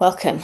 Welcome,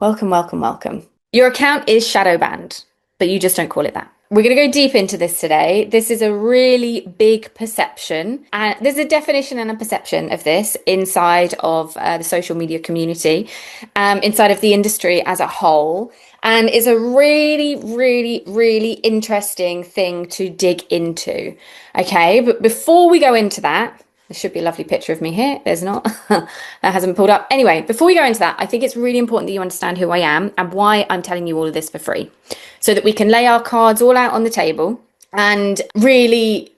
welcome, welcome, welcome. Your account is shadow banned, but you just don't call it that. We're going to go deep into this today. This is a really big perception, and there's a definition and a perception of this inside of the social media community, inside of the industry as a whole, and is a really, really, really interesting thing to dig into. Okay, but before we go into that, there should be a lovely picture of me here. There's not. That hasn't pulled up. Anyway, before we go into that, I think it's really important that you understand who I am and why I'm telling you all of this for free, so that we can lay our cards all out on the table and really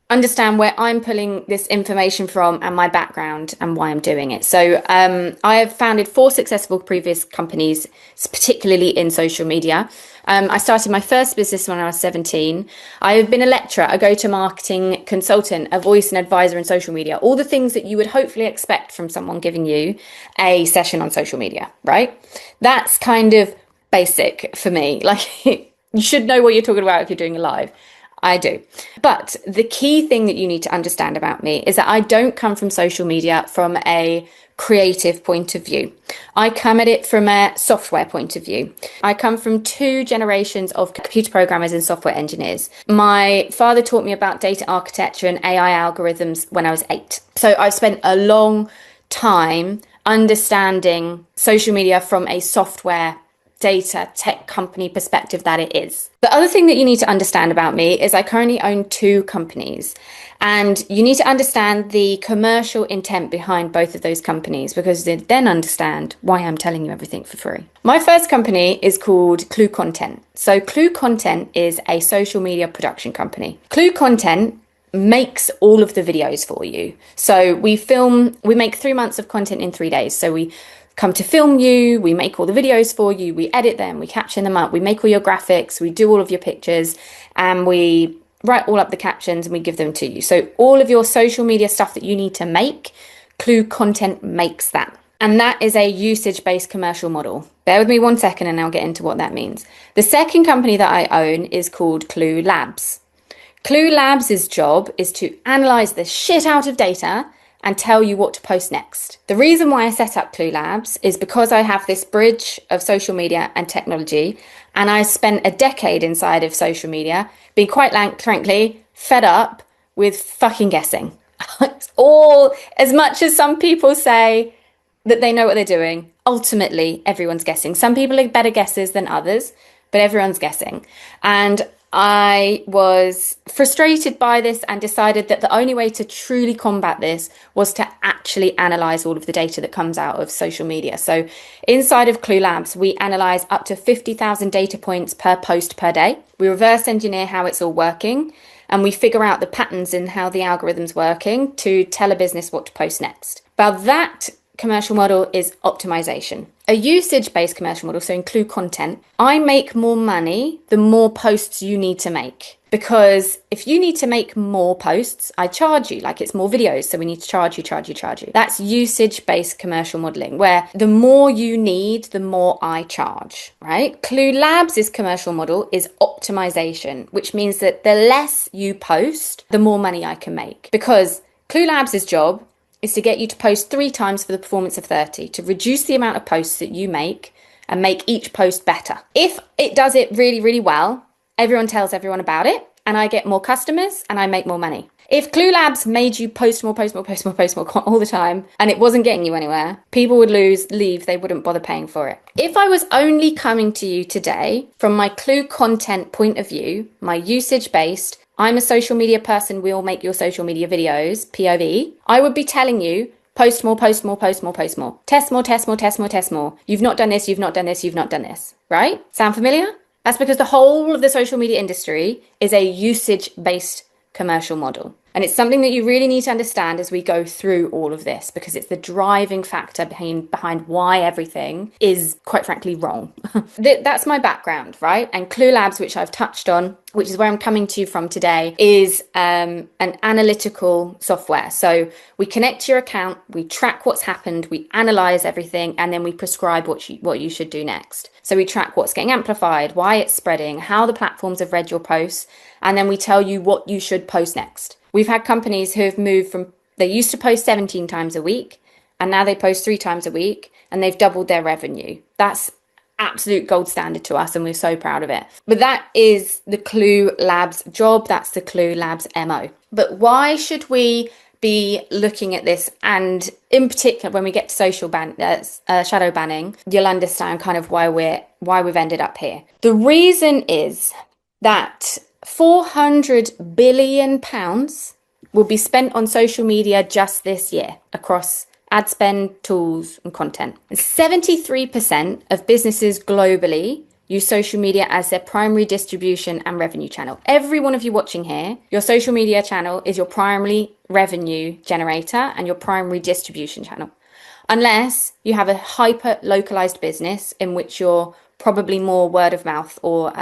understand where I'm pulling this information from and my background and why I'm doing it. So I have founded 4 successful previous companies, particularly in social media. I started my first business when I was 17. I have been a lecturer, a go-to-marketing consultant, a voice and advisor in social media, all the things that you would hopefully expect from someone giving you a session on social media, right? That's kind of basic for me. Like, you should know what you're talking about if you're doing a live. I do. But the key thing that you need to understand about me is that I don't come from social media from a creative point of view. I come at it from a software point of view. I come from 2 generations of computer programmers and software engineers. My father taught me about data architecture and AI algorithms when I was 8. So I've spent a long time understanding social media from a software data tech company perspective that it is. The other thing that you need to understand about me is I currently own 2 companies, and you need to understand the commercial intent behind both of those companies, because you then understand why I'm telling you everything for free. My first company is called Clue Content. So Clue Content is a social media production company. Clue Content makes all of the videos for you. So we make 3 months of content in 3 days. So we come to film you, we make all the videos for you, we edit them, we caption them up, we make all your graphics, we do all of your pictures, and we write all up the captions and we give them to you. So all of your social media stuff that you need to make, Clue Content makes that. And that is a usage-based commercial model. Bear with me 1 second and I'll get into what that means. The second company that I own is called Clue Labs. Clue Labs' job is to analyze the shit out of data and tell you what to post next. The reason why I set up Clue Labs is because I have this bridge of social media and technology, and I spent a decade inside of social media, being quite frankly fed up with fucking guessing. It's all, as much as some people say that they know what they're doing, ultimately everyone's guessing. Some people are better guessers than others, but everyone's guessing. And I was frustrated by this and decided that the only way to truly combat this was to actually analyze all of the data that comes out of social media. So inside of Clue Labs, we analyze up to 50,000 data points per post per day. We reverse engineer how it's all working, and we figure out the patterns in how the algorithm's working to tell a business what to post next. But that commercial model is optimization. A usage-based commercial model, so in Clue Content, I make more money the more posts you need to make. Because if you need to make more posts, I charge you, like it's more videos, so we need to charge you. That's usage-based commercial modeling, where the more you need, the more I charge, right? Clue Labs' commercial model is optimization, which means that the less you post, the more money I can make. Because Clue Labs' job is to get you to post 3 times for the performance of 30, to reduce the amount of posts that you make and make each post better. If it does it really, really well, everyone tells everyone about it, and I get more customers and I make more money. If Clue Labs made you post more all the time and it wasn't getting you anywhere, people would leave, they wouldn't bother paying for it. If I was only coming to you today from my Clue Content point of view, my usage-based, I'm a social media person, we'll make your social media videos, POV, I would be telling you, post more. Test more. You've not done this, right? Sound familiar? That's because the whole of the social media industry is a usage-based commercial model. And it's something that you really need to understand as we go through all of this, because it's the driving factor behind why everything is, quite frankly, wrong. That's my background, right? And Clue Labs, which I've touched on, which is where I'm coming to you from today, is an analytical software. So we connect to your account, we track what's happened, we analyze everything, and then we prescribe what you should do next. So we track what's getting amplified, why it's spreading, how the platforms have read your posts, and then we tell you what you should post next. We've had companies who have moved from, they used to post 17 times a week, and now they post 3 times a week. and they've doubled their revenue. That's absolute gold standard to us, and we're so proud of it. But that is the Clue Labs job. That's the Clue Labs MO. But why should we be looking at this? And in particular, when we get to shadow banning, you'll understand kind of why we've ended up here. The reason is that £400 billion will be spent on social media just this year across ad spend, tools, and content. 73% of businesses globally use social media as their primary distribution and revenue channel. Every one of you watching here, your social media channel is your primary revenue generator and your primary distribution channel. Unless you have a hyper localized business in which you're probably more word of mouth or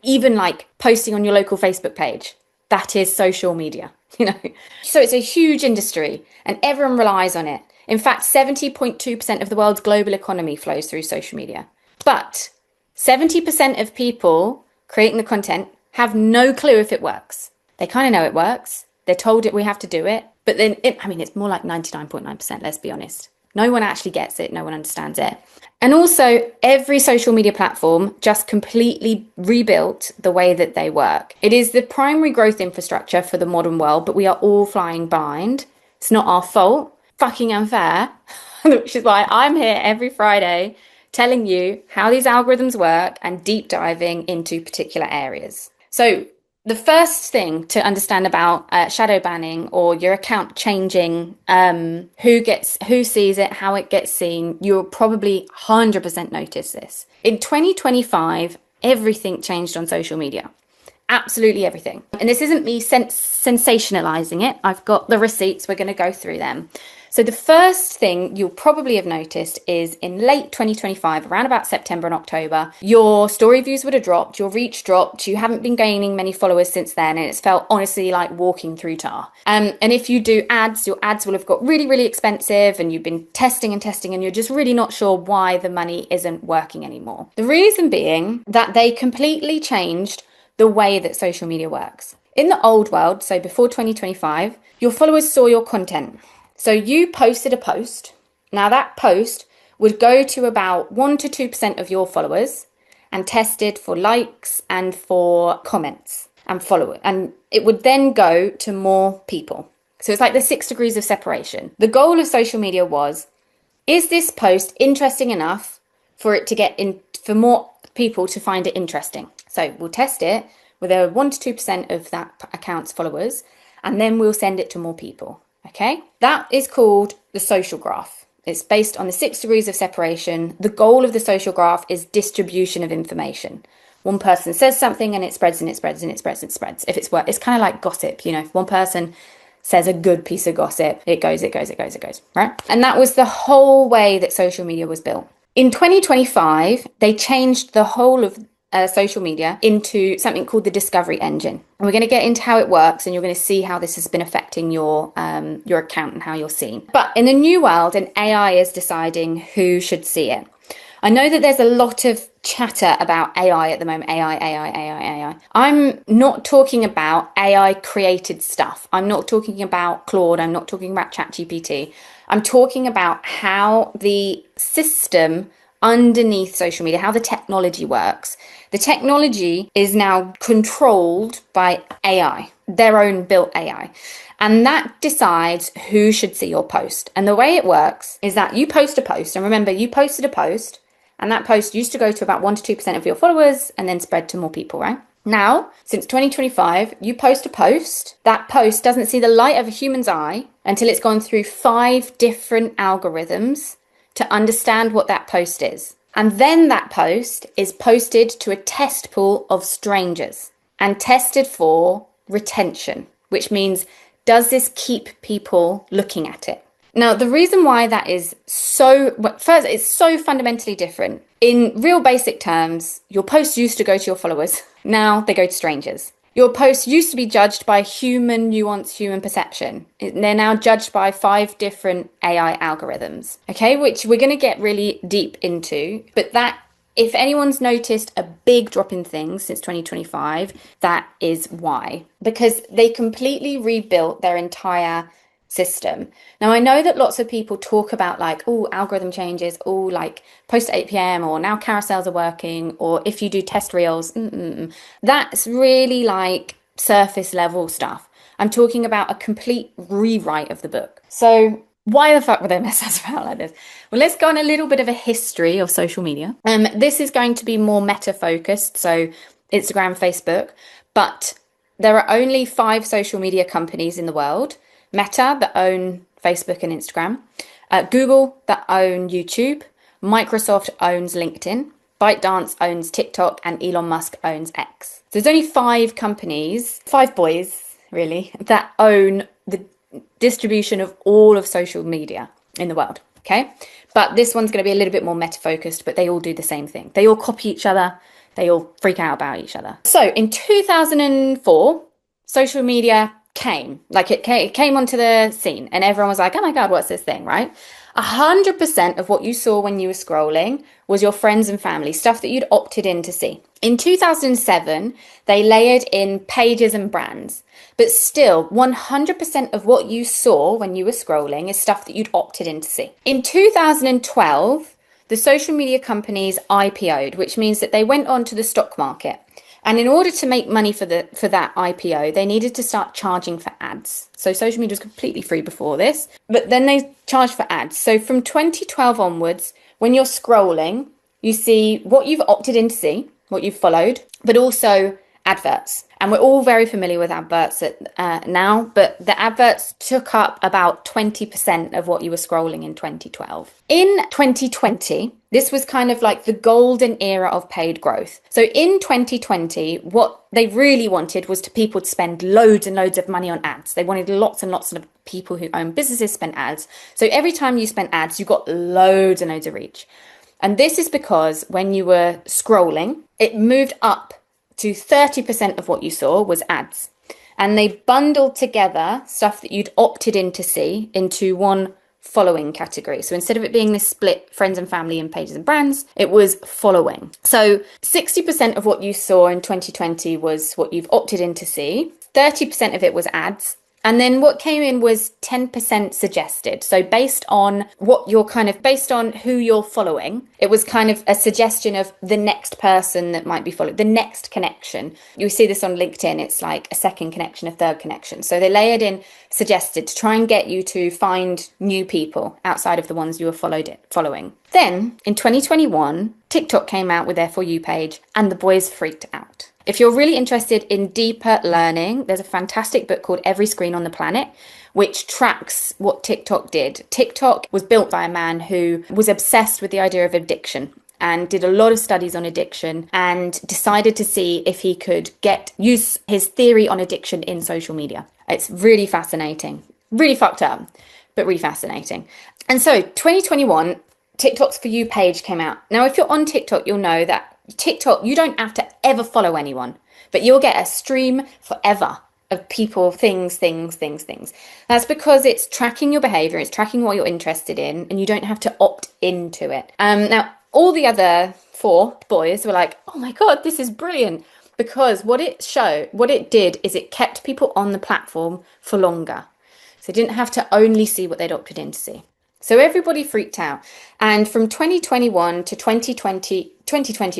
even like posting on your local Facebook page. That is social media, So it's a huge industry and everyone relies on it. In fact, 70.2% of the world's global economy flows through social media. But 70% of people creating the content have no clue if it works. They kind of know it works. They're told we have to do it. But then, it's more like 99.9%, let's be honest. No one actually gets it. No one understands it. And also, every social media platform just completely rebuilt the way that they work. It is the primary growth infrastructure for the modern world, but we are all flying blind. It's not our fault. Fucking unfair, which is why I'm here every Friday telling you how these algorithms work and deep diving into particular areas. So the first thing to understand about shadow banning or your account changing, who sees it, how it gets seen, you'll probably 100% notice this. In 2025, everything changed on social media. Absolutely everything. And this isn't me sensationalizing it. I've got the receipts. We're going to go through them. So the first thing you'll probably have noticed is in late 2025, around about September and October, your story views would have dropped, your reach dropped, you haven't been gaining many followers since then, and it's felt honestly like walking through tar. And if you do ads, your ads will have got really, really expensive and you've been testing and you're just really not sure why the money isn't working anymore. The reason being that they completely changed the way that social media works. In the old world, so before 2025, your followers saw your content. So you posted a post. Now that post would go to about 1 to 2% of your followers and tested for likes and for comments and followers. And it would then go to more people. So it's like the 6 degrees of separation. The goal of social media was, is this post interesting enough for it to get in, for more people to find it interesting? So we'll test it with a 1 to 2% of that account's followers, and then we'll send it to more people. Okay, that is called the social graph. It's based on the 6 degrees of separation. The goal of the social graph is distribution of information. One person says something and it spreads and it spreads and it spreads and it spreads. If it's kind of like gossip, if one person says a good piece of gossip, it goes, right? And that was the whole way that social media was built. In 2025, they changed the whole of social media into something called the discovery engine. And we're going to get into how it works, and you're going to see how this has been affecting your account and how you're seen. But in the new world, an AI is deciding who should see it. I know that there's a lot of chatter about AI at the moment. AI. I'm not talking about AI created stuff. I'm not talking about Claude. I'm not talking about ChatGPT. I'm talking about how the system underneath social media, how the technology works. The technology is now controlled by AI, their own built AI. And that decides who should see your post. And the way it works is that you post a post. And remember, you posted a post, and that post used to go to about 1 to 2% of your followers and then spread to more people, right? Now, since 2025, you post a post. That post doesn't see the light of a human's eye until it's gone through 5 different algorithms to understand what that post is. And then that post is posted to a test pool of strangers and tested for retention, which means, does this keep people looking at it? Now, the reason why that is first, it's so fundamentally different. In real basic terms, your posts used to go to your followers. Now they go to strangers. Your posts used to be judged by human nuance, human perception. They're now judged by 5 different AI algorithms, okay, which we're going to get really deep into. But that, if anyone's noticed a big drop in things since 2025, that is why. Because they completely rebuilt their entire system. Now, I know that lots of people talk about like, oh, algorithm changes, oh, like post at 8 p.m. or now carousels are working, or if you do test reels, that's really like surface level stuff. I'm talking about a complete rewrite of the book. So why the fuck would they mess us about like this? Well, let's go on a little bit of a history of social media. This is going to be more meta focused, so Instagram, Facebook, but there are only 5 social media companies in the world. Meta, that own Facebook and Instagram. Google, that own YouTube. Microsoft owns LinkedIn. ByteDance owns TikTok, and Elon Musk owns X. So there's only 5 companies, 5 boys really, that own the distribution of all of social media in the world. Okay, but this one's going to be a little bit more meta focused, but they all do the same thing. They all copy each other. They all freak out about each other. So in 2004, social media came onto the scene, and everyone was like, oh my God, what's this thing, right? 100% of what you saw when you were scrolling was your friends and family, stuff that you'd opted in to see. In 2007, they layered in pages and brands, but still 100% of what you saw when you were scrolling is stuff that you'd opted in to see. In 2012, the social media companies IPO'd, which means that they went on to the stock market. And in order to make money for that IPO, they needed to start charging for ads. So social media was completely free before this, but then they charged for ads. So from 2012 onwards, when you're scrolling, you see what you've opted in to see, what you've followed, but also adverts. And we're all very familiar with adverts now, but the adverts took up about 20% of what you were scrolling in 2012. In 2020, this was kind of like the golden era of paid growth. So in 2020, what they really wanted was people to spend loads and loads of money on ads. They wanted lots and lots of people who own businesses spend ads. So every time you spent ads, you got loads and loads of reach. And this is because when you were scrolling, it moved up to 30% of what you saw was ads. And they bundled together stuff that you'd opted in to see into one following category. So instead of it being this split friends and family and pages and brands, it was following. So 60% of what you saw in 2020 was what you've opted in to see. 30% of it was ads. And then what came in was 10% suggested. So based on based on who you're following, it was kind of a suggestion of the next person that might be followed, the next connection. You see this on LinkedIn, it's like a second connection, a third connection. So they layered in suggested to try and get you to find new people outside of the ones you were following. Then in 2021, TikTok came out with their For You page and the boys freaked out. If you're really interested in deeper learning, there's a fantastic book called Every Screen on the Planet, which tracks what TikTok did. TikTok was built by a man who was obsessed with the idea of addiction and did a lot of studies on addiction and decided to see if he could use his theory on addiction in social media. It's really fascinating, really fucked up, but really fascinating. And so 2021, TikTok's For You page came out. Now, if you're on TikTok, you'll know that TikTok, you don't have to ever follow anyone, but you'll get a stream forever of people, things. That's because it's tracking your behavior, it's tracking what you're interested in, and you don't have to opt into it. Now, all the other 4 boys were like, oh my God, this is brilliant. Because what it did is it kept people on the platform for longer. So they didn't have to only see what they'd opted in to see. So everybody freaked out. And from 2021 to 2020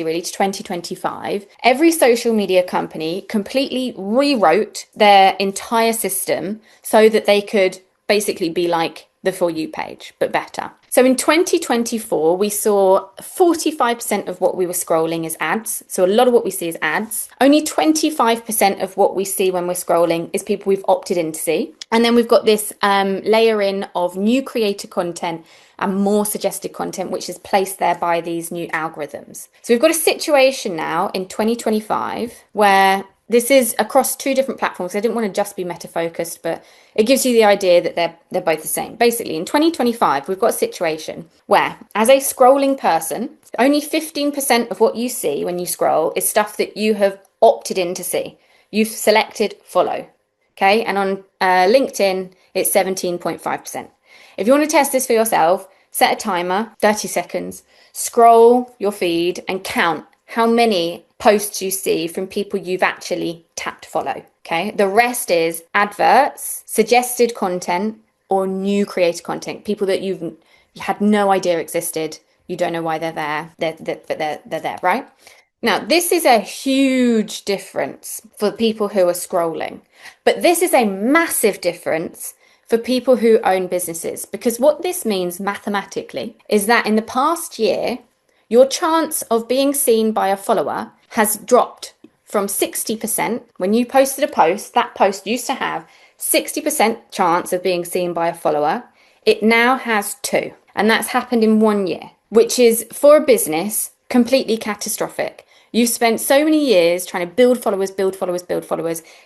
really to 2025, every social media company completely rewrote their entire system so that they could basically be like the For You page, but better. So in 2024, we saw 45% of what we were scrolling is ads. So a lot of what we see is ads. Only 25% of what we see when we're scrolling is people we've opted in to see. And then we've got this layer in of new creator content and more suggested content, which is placed there by these new algorithms. So we've got a situation now in 2025 where this is across 2 different platforms. I didn't want to just be meta focused, but it gives you the idea that they're both the same. Basically, in 2025, we've got a situation where, as a scrolling person, only 15% of what you see when you scroll is stuff that you have opted in to see. You've selected follow, okay? And on LinkedIn, it's 17.5%. If you want to test this for yourself, set a timer, 30 seconds, scroll your feed and count how many posts you see from people you've actually tapped follow, okay? The rest is adverts, suggested content, or new creator content, people that you had no idea existed. You don't know why they're there. They're there, right? Now, this is a huge difference for people who are scrolling, but this is a massive difference for people who own businesses, because what this means mathematically is that in the past year, your chance of being seen by a follower has dropped from 60%. When you posted a post, that post used to have 60% chance of being seen by a follower. It now has 2, and that's happened in 1 year, which is, for a business, completely catastrophic. You've spent so many years trying to build followers,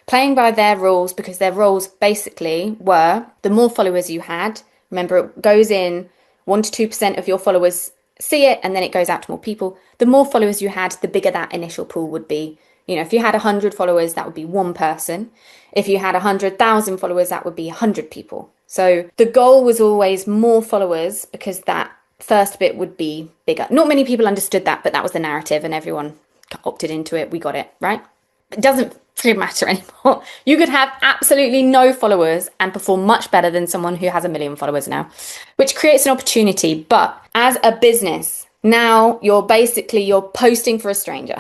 playing by their rules, because their rules basically were the more followers you had, remember, it goes in 1 to 2% of your followers see it, and then it goes out to more people. The more followers you had, the bigger that initial pool would be. You know, if you had 100 followers, that would be 1 person. If you had 100,000 followers, that would be 100 people. So the goal was always more followers, because that first bit would be bigger. Not many people understood that, but that was the narrative, and everyone opted into it. We got it, right? It doesn't really matter anymore. You could have absolutely no followers and perform much better than someone who has 1 million followers now, which creates an opportunity. But as a business, now you're posting for a stranger.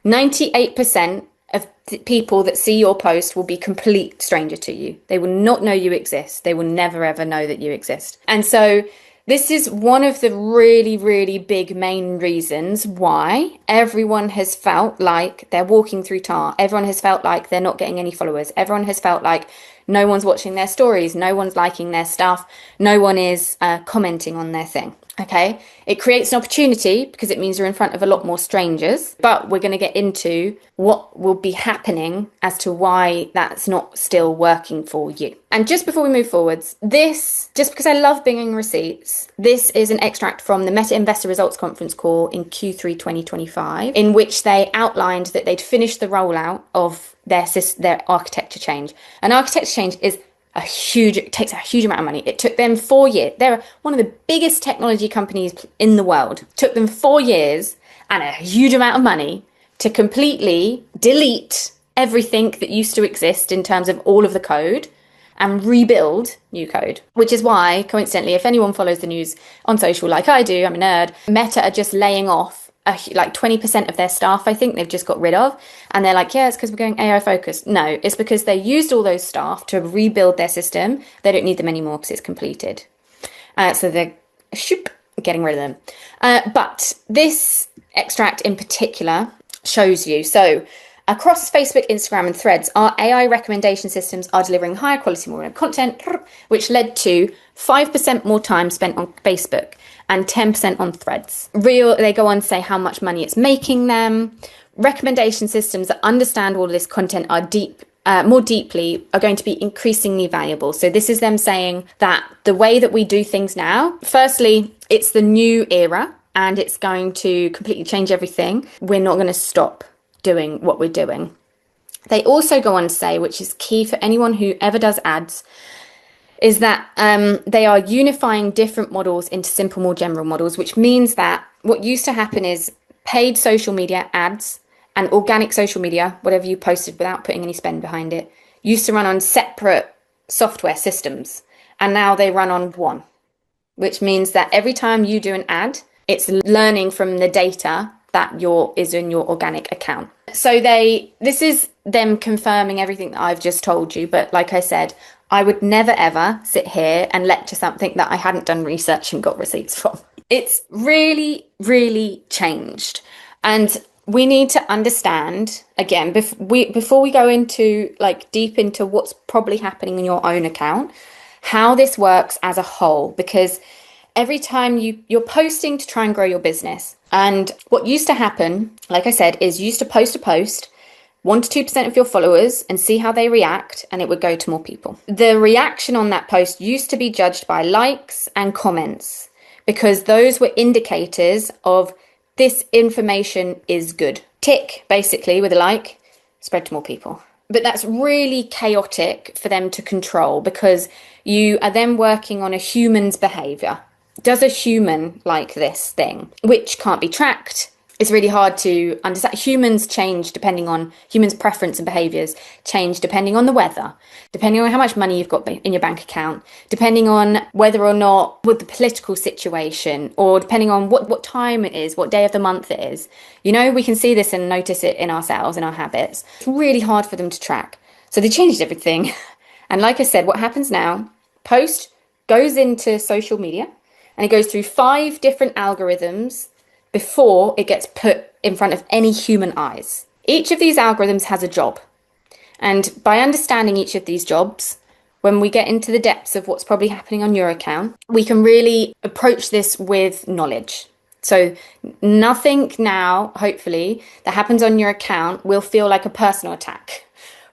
98% of people that see your post will be complete stranger to you. They will not know you exist. They will never ever know that you exist. And so this is one of the really, really big main reasons why everyone has felt like they're walking through tar. Everyone has felt like they're not getting any followers. Everyone has felt like no one's watching their stories. No one's liking their stuff. No one is commenting on their thing. Okay, it creates an opportunity because it means you're in front of a lot more strangers, but we're going to get into what will be happening as to why that's not still working for you. And just before we move forwards, just because I love binging receipts, this is an extract from the Meta Investor Results Conference call in Q3 2025, in which they outlined that they'd finished the rollout of their architecture change. An architecture change is it takes a huge amount of money. It took them 4 years. They're one of the biggest technology companies in the world. It took them 4 years and a huge amount of money to completely delete everything that used to exist in terms of all of the code and rebuild new code, which is why, coincidentally, if anyone follows the news on social like I do, I'm a nerd, Meta are just laying off like 20% of their staff, I think they've just got rid of. And they're like, yeah, it's because we're going AI focused. No, it's because they used all those staff to rebuild their system. They don't need them anymore because it's completed. So they're getting rid of them. But this extract in particular shows you. So across Facebook, Instagram, and Threads, our AI recommendation systems are delivering higher quality, more content, which led to 5% more time spent on Facebook and 10% on Threads. They go on to say how much money it's making them. Recommendation systems that understand all of this content are more deeply are going to be increasingly valuable. So this is them saying that the way that we do things now, firstly, it's the new era and it's going to completely change everything. We're not going to stop doing what we're doing. They also go on to say, which is key for anyone who ever does ads, is that they are unifying different models into simple, more general models, which means that what used to happen is paid social media ads and organic social media, whatever you posted without putting any spend behind it, used to run on separate software systems. And now they run on one, which means that every time you do an ad, it's learning from the data that is in your organic account. So this is them confirming everything that I've just told you. But like I said, I would never, ever sit here and lecture something that I hadn't done research and got receipts from. It's really, really changed. And we need to understand, again, before we go into deep into what's probably happening in your own account, how this works as a whole. Because every time you're posting to try and grow your business. And what used to happen, like I said, is you used to post a post, 1 to 2% of your followers, and see how they react, and it would go to more people. The reaction on that post used to be judged by likes and comments, because those were indicators of this information is good. Tick, basically, with a like, spread to more people. But that's really chaotic for them to control, because you are then working on a human's behavior. Does a human like this thing, which can't be tracked? It's really hard to understand. Humans change depending on humans' preference and behaviors change depending on the weather, depending on how much money you've got in your bank account, depending on whether or not with the political situation, or depending on what time it is, what day of the month it is. You know, we can see this and notice it in ourselves, in our habits. It's really hard for them to track. So they changed everything. And like I said, what happens now, post goes into social media and it goes through 5 different algorithms before it gets put in front of any human eyes. Each of these algorithms has a job. And by understanding each of these jobs, when we get into the depths of what's probably happening on your account, we can really approach this with knowledge. So nothing now, hopefully, that happens on your account will feel like a personal attack,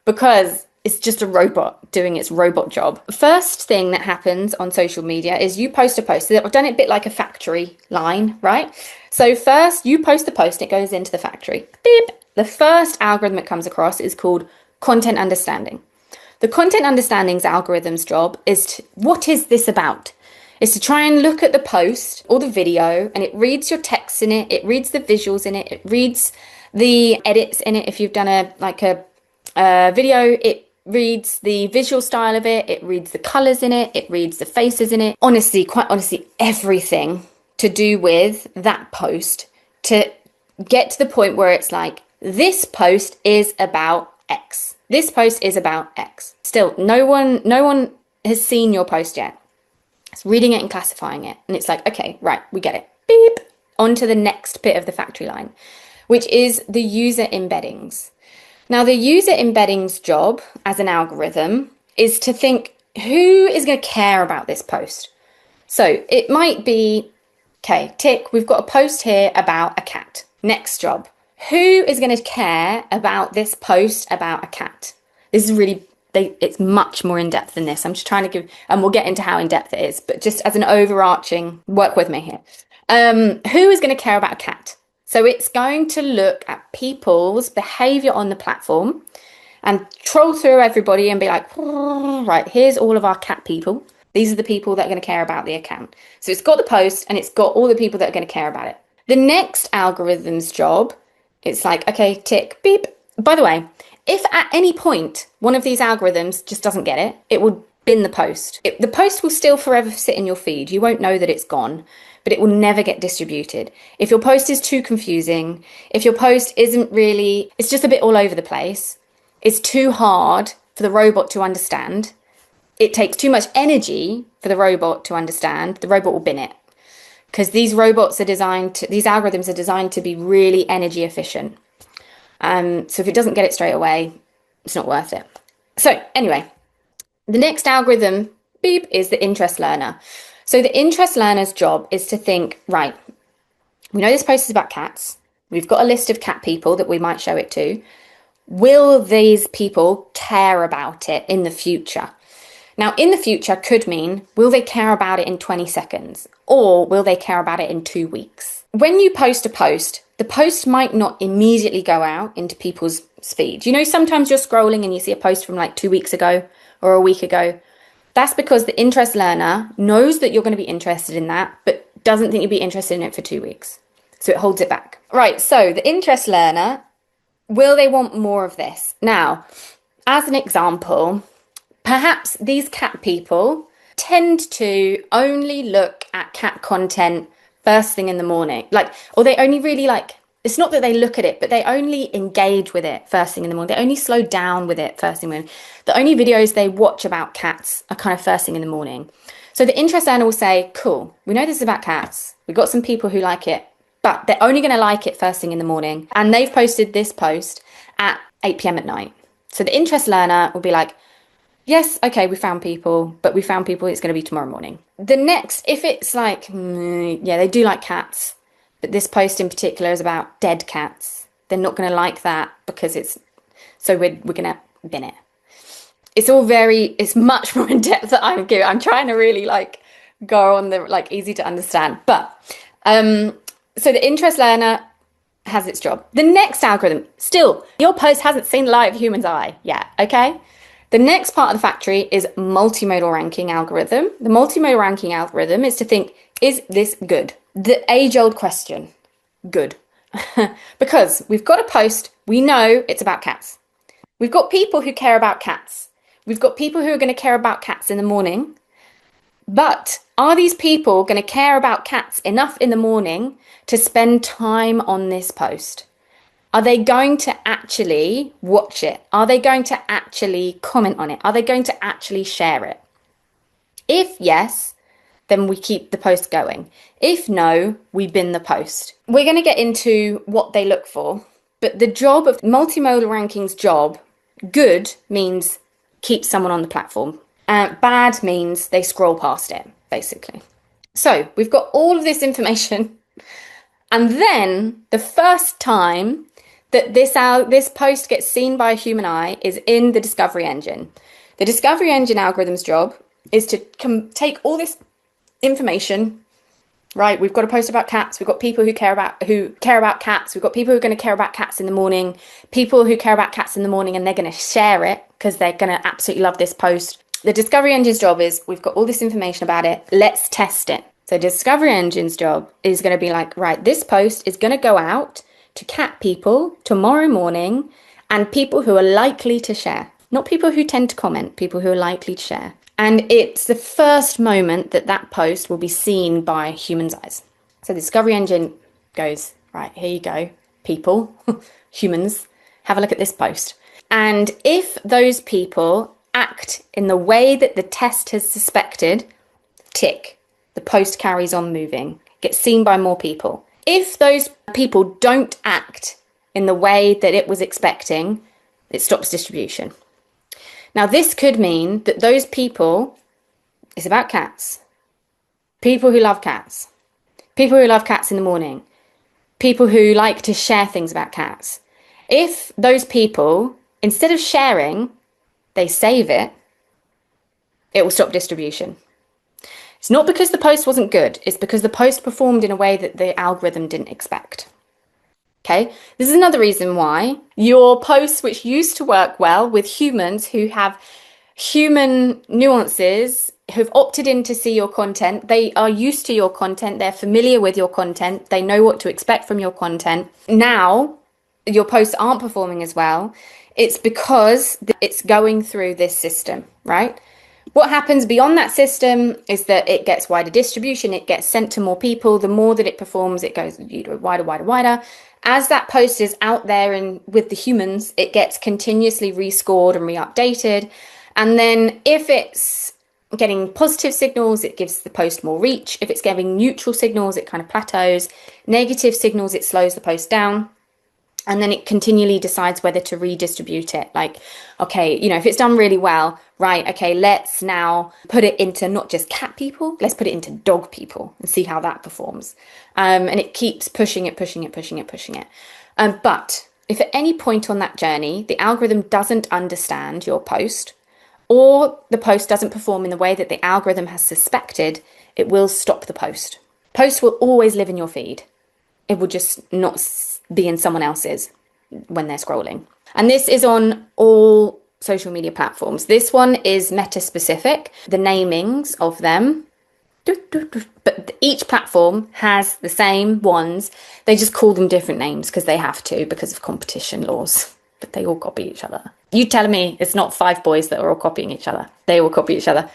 because it's just a robot doing its robot job. First thing that happens on social media is you post a post. I've done it a bit like a factory line, right? So first you post the post, it goes into the factory. Beep. The first algorithm it comes across is called content understanding. The content understanding's algorithm's job is what is this about? Is to try and look at the post or the video, and it reads your text in it, it reads the visuals in it, it reads the edits in it. If you've done a video, it reads the visual style of it, it reads the colors in it, it reads the faces in it. Honestly, quite honestly, everything to do with that post to get to the point where it's like, this post is about X. This post is about X. Still, no one has seen your post yet. It's reading it and classifying it. And it's like, okay, right, we get it. Beep. On to the next bit of the factory line, which is the user embeddings. Now, the user embeddings job as an algorithm is to think, who is going to care about this post? So it might be, okay, tick, we've got a post here about a cat. Next job, who is going to care about this post about a cat? This is really, it's much more in depth than this. I'm just trying to give, and we'll get into how in depth it is, but just as an overarching, work with me here. Who is going to care about a cat? So it's going to look at people's behavior on the platform and troll through everybody and be like, right, here's all of our cat people. These are the people that are going to care about the account. So it's got the post and it's got all the people that are going to care about it. The next algorithm's job, it's like, okay, tick, beep. By the way, if at any point one of these algorithms just doesn't get it, it will bin the post. The post will still forever sit in your feed. You won't know that it's gone, but it will never get distributed. If your post is too confusing, if your post isn't really, it's just a bit all over the place, it's too hard for the robot to understand, it takes too much energy for the robot to understand, the robot will bin it. Because these algorithms are designed to be really energy efficient. So if it doesn't get it straight away, it's not worth it. So anyway, the next algorithm, beep, is the interest learner. So the interest learner's job is to think, right, we know this post is about cats. We've got a list of cat people that we might show it to. Will these people care about it in the future? Now, in the future could mean, will they care about it in 20 seconds? Or will they care about it in 2 weeks? When you post a post, the post might not immediately go out into people's feed. You know, sometimes you're scrolling and you see a post from like 2 weeks ago or a week ago. That's because the interest learner knows that you're going to be interested in that, but doesn't think you'll be interested in it for 2 weeks. So it holds it back. Right, so the interest learner, will they want more of this? Now, as an example, perhaps these cat people tend to only look at cat content first thing in the morning. Or they only really it's not that they look at it, but they only engage with it first thing in the morning. They only slow down with it first thing in the morning. The only videos they watch about cats are kind of first thing in the morning. So the interest learner will say, cool, we know this is about cats. We've got some people who like it, but they're only going to like it first thing in the morning. And they've posted this post at 8 p.m. at night. So the interest learner will be like, yes, okay, we found people, but we found people, it's going to be tomorrow morning. The next, if it's like, yeah, they do like cats, but this post in particular is about dead cats, they're not going to like that because so we're going to bin it. It's much more in depth that I'm giving. I'm trying to really go on the easy to understand. But so the interest learner has its job. The next algorithm, still, your post hasn't seen the light of a human's eye yet, okay? The next part of the factory is multimodal ranking algorithm. The multimodal ranking algorithm is to think, is this good? The age-old question, good. Because we've got a post, we know it's about cats. We've got people who care about cats. We've got people who are going to care about cats in the morning. But are these people going to care about cats enough in the morning to spend time on this post? Are they going to actually watch it? Are they going to actually comment on it? Are they going to actually share it? If yes, then we keep the post going. If no, we bin the post. We're going to get into what they look for, but the job of multimodal ranking's job, good means keep someone on the platform. Bad means they scroll past it, basically. So we've got all of this information. And then the first time that this post gets seen by a human eye is in the discovery engine. The discovery engine algorithm's job is to take all this information, right? We've got a post about cats. We've got people who care about cats. We've got people who are going to care about cats in the morning, people who care about cats in the morning, and they're going to share it because they're going to absolutely love this post. The discovery engine's job is, we've got all this information about it. Let's test it. So discovery engine's job is going to be like, right, this post is going to go out to cat people tomorrow morning and people who are likely to share, not people who tend to comment, people who are likely to share. And it's the first moment that that post will be seen by humans' eyes. So the discovery engine goes, right, here you go, people, humans, have a look at this post. And if those people act in the way that the test has suspected, tick, the post carries on moving, gets seen by more people. If those people don't act in the way that it was expecting, it stops distribution. Now, this could mean that those people, it's about cats, people who love cats in the morning, people who like to share things about cats. If those people, instead of sharing, they save it, it will stop distribution. It's not because the post wasn't good, it's because the post performed in a way that the algorithm didn't expect. Okay, this is another reason why your posts, which used to work well with humans who have human nuances, who've opted in to see your content, they are used to your content, they're familiar with your content, they know what to expect from your content. Now, your posts aren't performing as well. It's because it's going through this system, right? What happens beyond that system is that it gets wider distribution, it gets sent to more people. The more that it performs, it goes wider. As that post is out there and with the humans, it gets continuously rescored and re-updated. And then if it's getting positive signals, it gives the post more reach. If it's giving neutral signals, it kind of plateaus. Negative signals, it slows the post down. And then it continually decides whether to redistribute it. Like, okay, if it's done really well, right, okay, let's now put it into not just cat people, let's put it into dog people and see how that performs. And it keeps pushing it. But if at any point on that journey, the algorithm doesn't understand your post, or the post doesn't perform in the way that the algorithm has suspected, it will stop the post. Post will always live in your feed. It will just not be in someone else's when they're scrolling. And this is on all social media platforms. This one is meta specific, the namings of them. But each platform has the same ones. They just call them different names because they have to, because of competition laws. But they all copy each other. You telling me it's not five boys that are all copying each other? They all copy each other.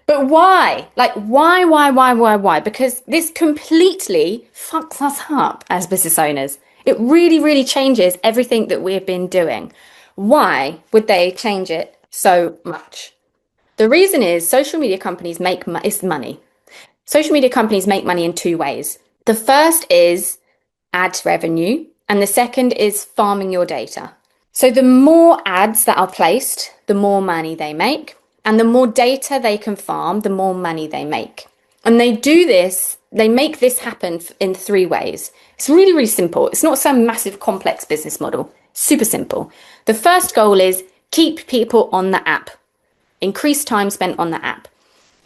But why? Like, why? Because this completely fucks us up as business owners. It really, really changes everything that we've been doing. Why would they change it so much? The reason is social media companies make money. Social media companies make money in two ways. The first is ads revenue, and the second is farming your data. So the more ads that are placed, the more money they make. And the more data they can farm, the more money they make. And they do this, they make this happen in three ways. It's really, really simple. It's not some massive complex business model. Super simple. The first goal is keep people on the app. Increase time spent on the app.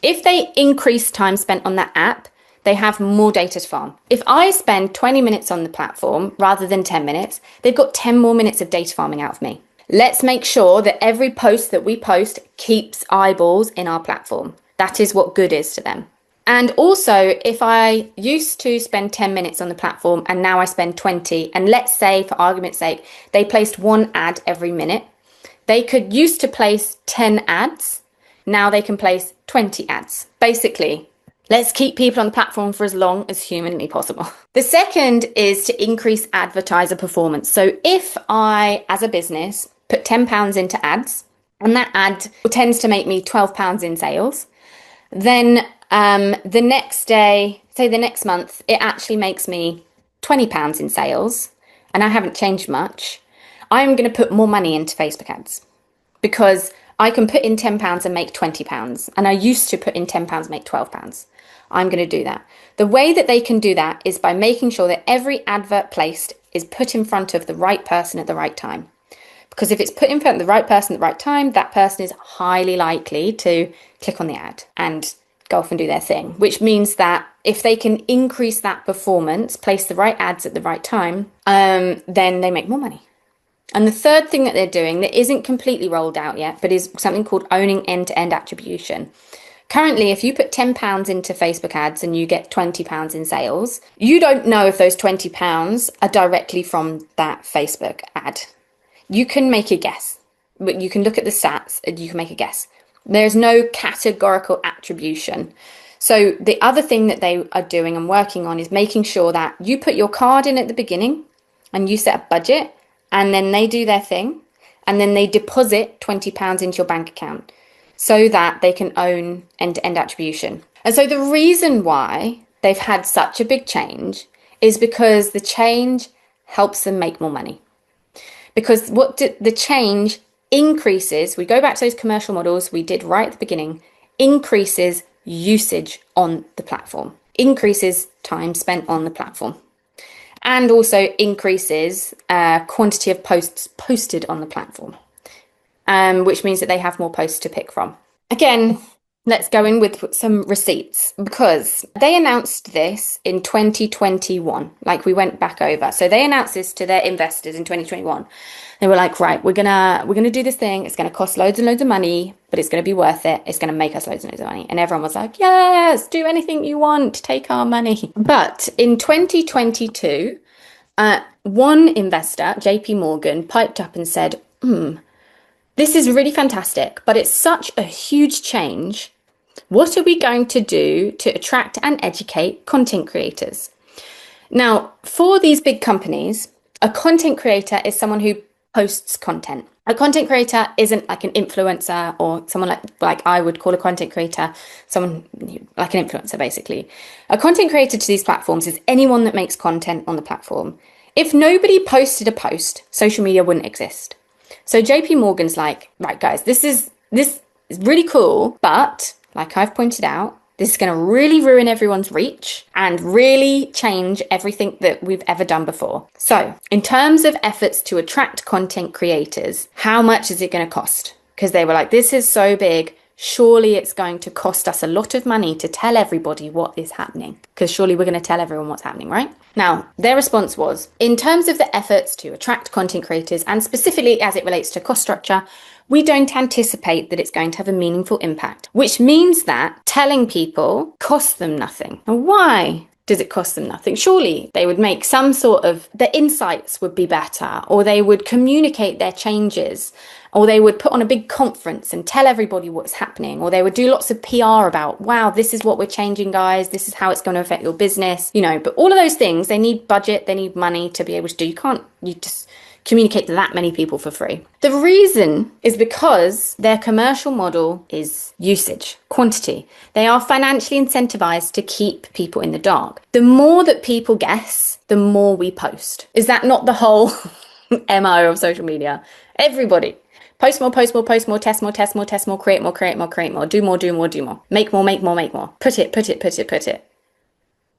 If they increase time spent on that app, they have more data to farm. If I spend 20 minutes on the platform rather than 10 minutes, they've got 10 more minutes of data farming out of me. Let's make sure that every post that we post keeps eyeballs in our platform. That is what good is to them. And also, if I used to spend 10 minutes on the platform and now I spend 20, and let's say for argument's sake, they placed one ad every minute, they could used to place 10 ads. Now they can place 20 ads. Basically, let's keep people on the platform for as long as humanly possible. The second is to increase advertiser performance. So if I, as a business, put £10 into ads, and that ad tends to make me £12 in sales, then the next day, say the next month, it actually makes me £20 in sales, and I haven't changed much. I'm going to put more money into Facebook ads because I can put in £10 and make £20, and I used to put in £10 and make £12. I'm going to do that. The way that they can do that is by making sure that every advert placed is put in front of the right person at the right time. Because if it's put in front of the right person at the right time, that person is highly likely to click on the ad and go off and do their thing, which means that if they can increase that performance, place the right ads at the right time, then they make more money. And the third thing that they're doing that isn't completely rolled out yet, but is something called owning end-to-end attribution. Currently, if you put £10 into Facebook ads and you get £20 in sales, you don't know if those £20 are directly from that Facebook ad. You can make a guess, but you can look at the stats and you can make a guess. There's no categorical attribution. So the other thing that they are doing and working on is making sure that you put your card in at the beginning and you set a budget, and then they do their thing, and then they deposit £20 into your bank account so that they can own end-to-end attribution. And so the reason why they've had such a big change is because the change helps them make more money. Because the change increases, we go back to those commercial models we did right at the beginning, increases usage on the platform, increases time spent on the platform, and also increases quantity of posts posted on the platform, which means that they have more posts to pick from. Again, let's go in with some receipts, because they announced this in 2021, like we went back over. So they announced this to their investors in 2021. They were like, right, we're gonna do this thing. It's gonna cost loads and loads of money, but it's gonna be worth it. It's gonna make us loads and loads of money. And everyone was like, yes, do anything you want, take our money. But in 2022, one investor, JP Morgan, piped up and said, this is really fantastic, but it's such a huge change. What are we going to do to attract and educate content creators? Now, for these big companies, a content creator is someone who posts content. A content creator isn't like an influencer or someone like I would call a content creator, someone like an influencer, basically. A content creator to these platforms is anyone that makes content on the platform. If nobody posted a post, social media wouldn't exist. So JP Morgan's like, right, guys, this is really cool, but like I've pointed out, this is going to really ruin everyone's reach and really change everything that we've ever done before. So in terms of efforts to attract content creators, how much is it going to cost? Because they were like, this is so big. Surely it's going to cost us a lot of money to tell everybody what is happening, because surely we're going to tell everyone what's happening, right? Now, their response was, in terms of the efforts to attract content creators, and specifically as it relates to cost structure, we don't anticipate that it's going to have a meaningful impact, which means that telling people costs them nothing. And why does it cost them nothing? Surely they would make some sort of, their insights would be better, or they would communicate their changes, or they would put on a big conference and tell everybody what's happening, or they would do lots of PR about, wow, this is what we're changing, guys. This is how it's going to affect your business, but all of those things, they need budget, they need money to be able to do. You just communicate to that many people for free. The reason is because their commercial model is usage, quantity. They are financially incentivized to keep people in the dark. The more that people guess, the more we post. Is that not the whole MO of social media? Everybody. Post more, post more, post more, test more, test more, test more, create more, create more, create more, do more, do more, do more, make more, make more, make more. Put it.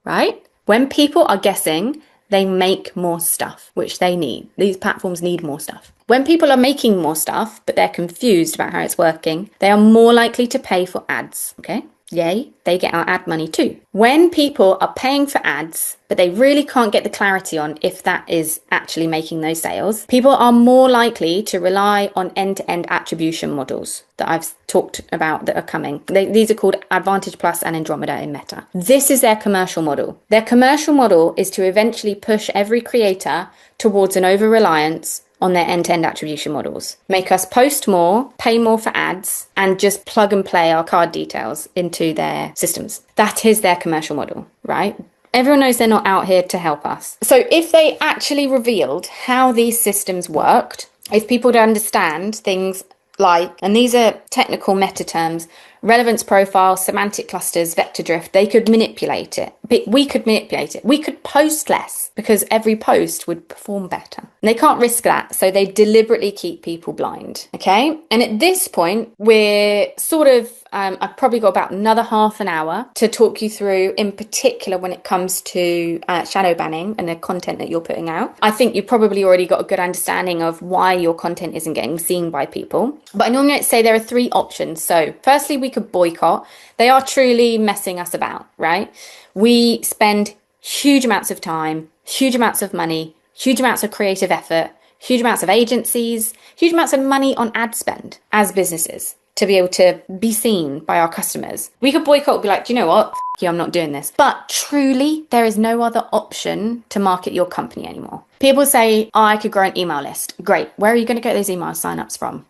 Right? When people are guessing, they make more stuff, which they need. These platforms need more stuff. When people are making more stuff, but they're confused about how it's working, they are more likely to pay for ads, okay? Yay, they get our ad money too. When people are paying for ads, but they really can't get the clarity on if that is actually making those sales, people are more likely to rely on end-to-end attribution models that I've talked about that are coming. These are called Advantage Plus and Andromeda in Meta. This is their commercial model. Their commercial model is to eventually push every creator towards an over-reliance on their end-to-end attribution models. Make us post more, pay more for ads, and just plug and play our card details into their systems. That is their commercial model, right? Everyone knows they're not out here to help us. So if they actually revealed how these systems worked, if people would understand things like, and these are technical meta terms, relevance profile, semantic clusters, vector drift, they could manipulate it. But we could manipulate it. We could post less because every post would perform better. And they can't risk that, so they deliberately keep people blind, okay? And at this point, we're sort of, I've probably got about another half an hour to talk you through, in particular when it comes to shadow banning and the content that you're putting out. I think you've probably already got a good understanding of why your content isn't getting seen by people. But I normally say there are 3 options. So firstly, we could boycott. They are truly messing us about, right? We spend huge amounts of time, huge amounts of money, huge amounts of creative effort, huge amounts of agencies, huge amounts of money on ad spend as businesses to be able to be seen by our customers. We could boycott and be like, do you know what? F you, I'm not doing this. But truly, there is no other option to market your company anymore. People say, oh, I could grow an email list. Great. Where are you going to get those email signups from?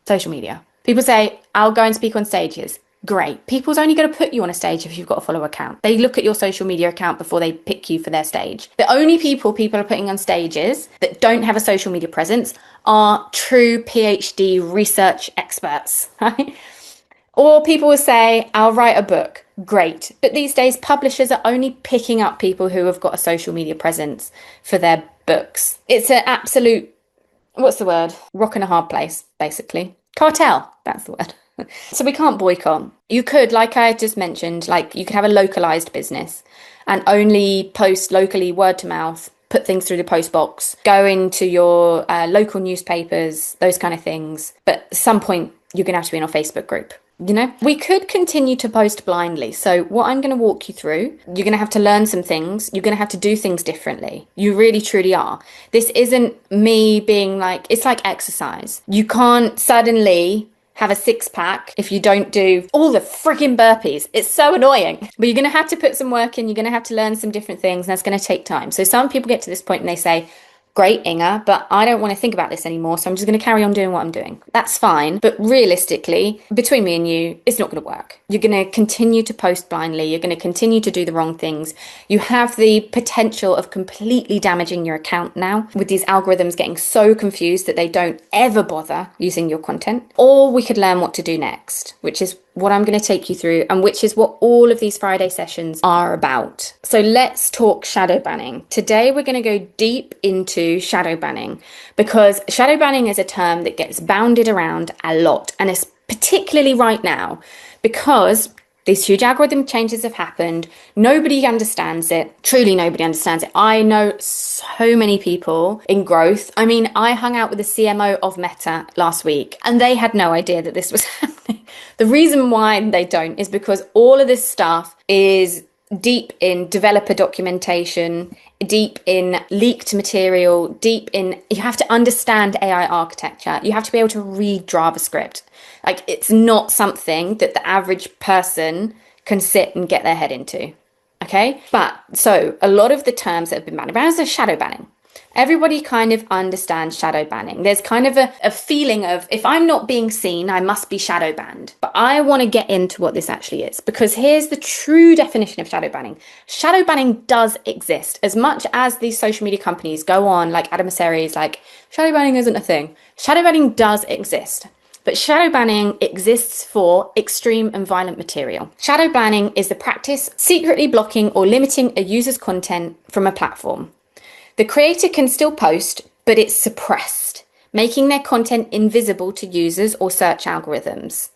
Social media. People say, I'll go and speak on stages. Great. People's only going to put you on a stage if you've got a follower account. They look at your social media account before they pick you for their stage. The only people are putting on stages that don't have a social media presence are true PhD research experts, right? Or people will say, I'll write a book. Great. But these days, publishers are only picking up people who have got a social media presence for their books. It's an absolute, what's the word? Rock and a hard place, basically. Cartel, that's the word. So we can't boycott. You could, like I just mentioned, like you could have a localized business and only post locally, word to mouth, put things through the post box, go into your local newspapers, those kind of things. But at some point, you're going to have to be in a Facebook group. You know, we could continue to post blindly. So what I'm going to walk you through, you're going to have to learn some things. You're going to have to do things differently. You really, truly are. This isn't me being like, it's like exercise. You can't suddenly have a 6-pack if you don't do all the freaking burpees. It's so annoying. But you're going to have to put some work in. You're going to have to learn some different things. And that's going to take time. So some people get to this point and they say, great, Inga, but I don't want to think about this anymore, so I'm just going to carry on doing what I'm doing. That's fine, but realistically, between me and you, it's not going to work. You're going to continue to post blindly. You're going to continue to do the wrong things. You have the potential of completely damaging your account now with these algorithms getting so confused that they don't ever bother using your content. Or we could learn what to do next, which is what I'm going to take you through, and which is what all of these Friday sessions are about. So let's talk shadow banning. Today, we're going to go deep into shadow banning because shadow banning is a term that gets bounded around a lot, and it's particularly right now because these huge algorithm changes have happened. Nobody understands it. Truly, nobody understands it. I know so many people in growth. I mean, I hung out with the CMO of Meta last week, and they had no idea that this was happening. The reason why they don't is because all of this stuff is deep in developer documentation, deep in leaked material, deep in, you have to understand AI architecture. You have to be able to read JavaScript. Like, it's not something that the average person can sit and get their head into. Okay. But so a lot of the terms that have been banned around is shadow banning. Everybody kind of understands shadow banning. There's kind of a feeling of, if I'm not being seen, I must be shadow banned. But I want to get into what this actually is, because here's the true definition of shadow banning. Shadow banning does exist. As much as these social media companies go on, like Adam Mosseri's, like, shadow banning isn't a thing. Shadow banning does exist. But shadow banning exists for extreme and violent material. Shadow banning is the practice secretly blocking or limiting a user's content from a platform. The creator can still post, but it's suppressed, making their content invisible to users or search algorithms.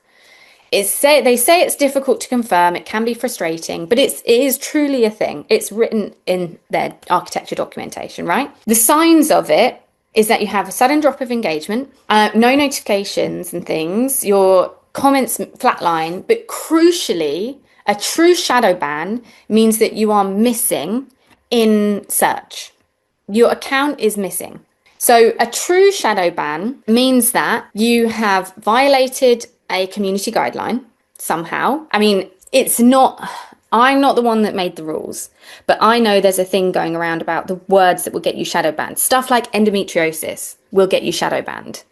They say it's difficult to confirm, it can be frustrating, but it is truly a thing. It's written in their architecture documentation, right? The signs of it is that you have a sudden drop of engagement, no notifications and things, your comments flatline, but crucially, A true shadow ban means that you are missing in search. Your account is missing. So a true shadow ban means that you have violated a community guideline somehow. I mean, I'm not the one that made the rules, but I know there's a thing going around about the words that will get you shadow banned. Stuff like endometriosis will get you shadow banned.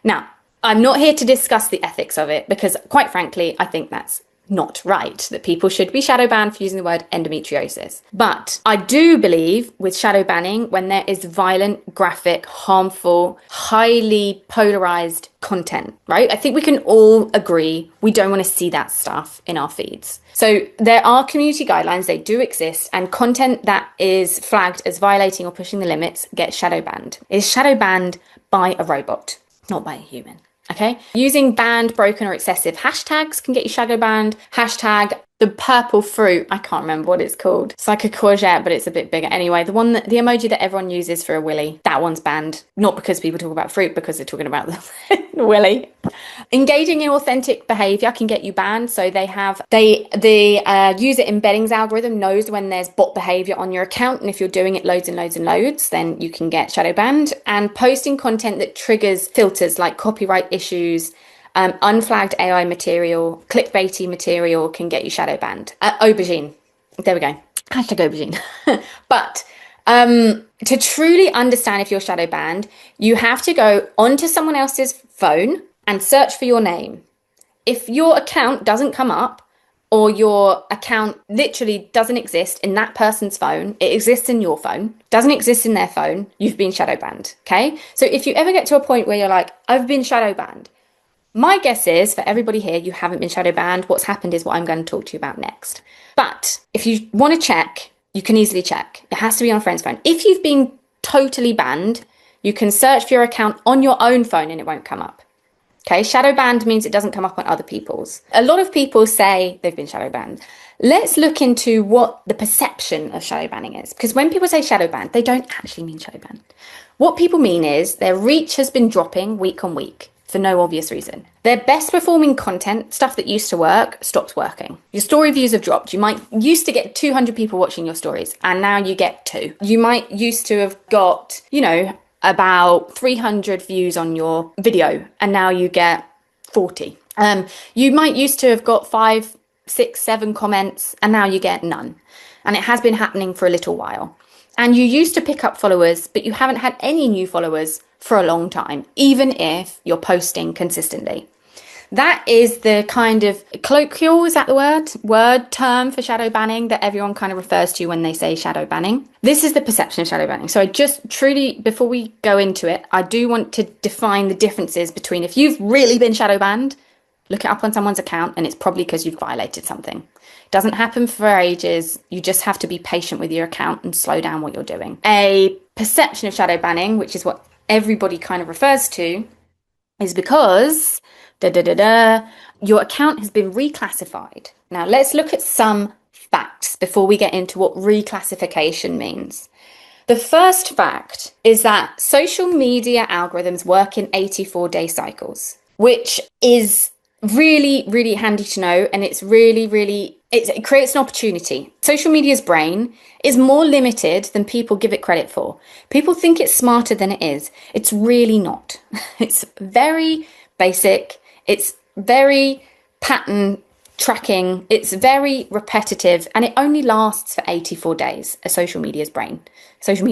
Now, I'm not here to discuss the ethics of it because, quite frankly, I think that's not right, that people should be shadow banned for using the word endometriosis. But I do believe with shadow banning, when there is violent, graphic, harmful, highly polarized content, right? I think we can all agree we don't want to see that stuff in our feeds. So there are community guidelines, they do exist, and content that is flagged as violating or pushing the limits gets shadow banned. It is shadow banned by a robot, not by a human. Okay, using banned, broken, or excessive hashtags can get you shadow banned. Hashtag the purple fruit, I can't remember what it's called. It's like a courgette, but it's a bit bigger. Anyway, the emoji that everyone uses for a willy, that one's banned. Not because people talk about fruit, because they're talking about the willy. Engaging in authentic behavior can get you banned. So the user embeddings algorithm knows when there's bot behavior on your account. And if you're doing it loads and loads and loads, then you can get shadow banned. And posting content that triggers filters like copyright issues, unflagged AI material, clickbaity material can get you shadow banned. Aubergine. There we go. Hashtag aubergine. But to truly understand if you're shadow banned, you have to go onto someone else's phone and search for your name. If your account doesn't come up, or your account literally doesn't exist in that person's phone, it exists in your phone, doesn't exist in their phone, you've been shadow banned. Okay? So if you ever get to a point where you're like, I've been shadow banned, my guess is, for everybody here, you haven't been shadow banned. What's happened is what I'm going to talk to you about next. But if you want to check, you can easily check. It has to be on a friend's phone. If you've been totally banned, you can search for your account on your own phone and it won't come up. Okay, shadow banned means it doesn't come up on other people's. A lot of people say they've been shadow banned. Let's look into what the perception of shadow banning is. Because when people say shadow banned, they don't actually mean shadow banned. What people mean is their reach has been dropping week on week, for no obvious reason. Their best performing content, stuff that used to work, stops working. Your story views have dropped. You might used to get 200 people watching your stories, and now you get 2. You might used to have got, about 300 views on your video, and now you get 40. You might used to have got 5, 6, 7 comments, and now you get none. And it has been happening for a little while. And you used to pick up followers, but you haven't had any new followers for a long time, even if you're posting consistently. That is the kind of colloquial, is that the word term for shadow banning that everyone kind of refers to when they say shadow banning. This is the perception of shadow banning. So I just truly, before we go into it, I do want to define the differences between if you've really been shadow banned, look it up on someone's account, and it's probably because you've violated something. It doesn't happen for ages. You just have to be patient with your account and slow down what you're doing. A perception of shadow banning, which is what everybody kind of refers to, is because your account has been reclassified. Now let's look at some facts before we get into what reclassification means. The first fact is that social media algorithms work in 84-day cycles, which is really, really handy to know. And it's it creates an opportunity. Social media's brain is more limited than people give it credit for. People think it's smarter than it is. It's really not. It's very basic. It's very pattern tracking. It's very repetitive, and it only lasts for 84 days, a social media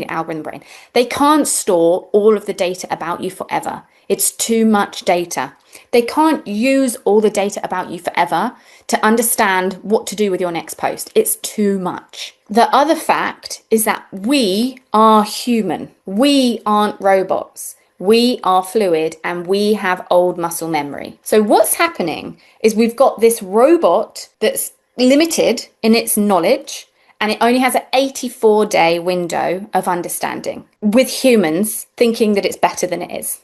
algorithm brain. They can't store all of the data about you forever. It's too much data. They can't use all the data about you forever to understand what to do with your next post. It's too much. The other fact is that we are human. We aren't robots. We are fluid, and we have old muscle memory. So what's happening is we've got this robot that's limited in its knowledge, and it only has an 84-day window of understanding, with humans thinking that it's better than it is.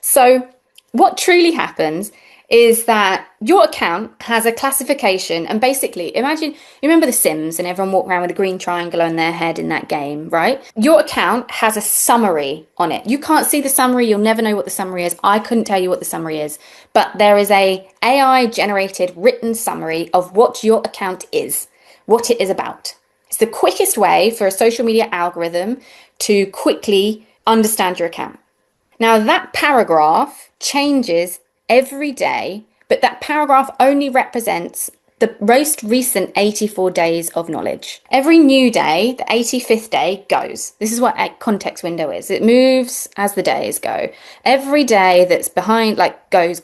So what truly happens is that your account has a classification, and basically imagine, you remember The Sims and everyone walked around with a green triangle on their head in that game, right? Your account has a summary on it. You can't see the summary, you'll never know what the summary is. I couldn't tell you what the summary is, but there is a AI generated written summary of what your account is, what it is about. It's the quickest way for a social media algorithm to quickly understand your account. Now that paragraph changes every day, but that paragraph only represents the most recent 84 days of knowledge. Every new day, the 85th day goes. This is what a context window is. It moves as the days go. Every day that's behind, like goes,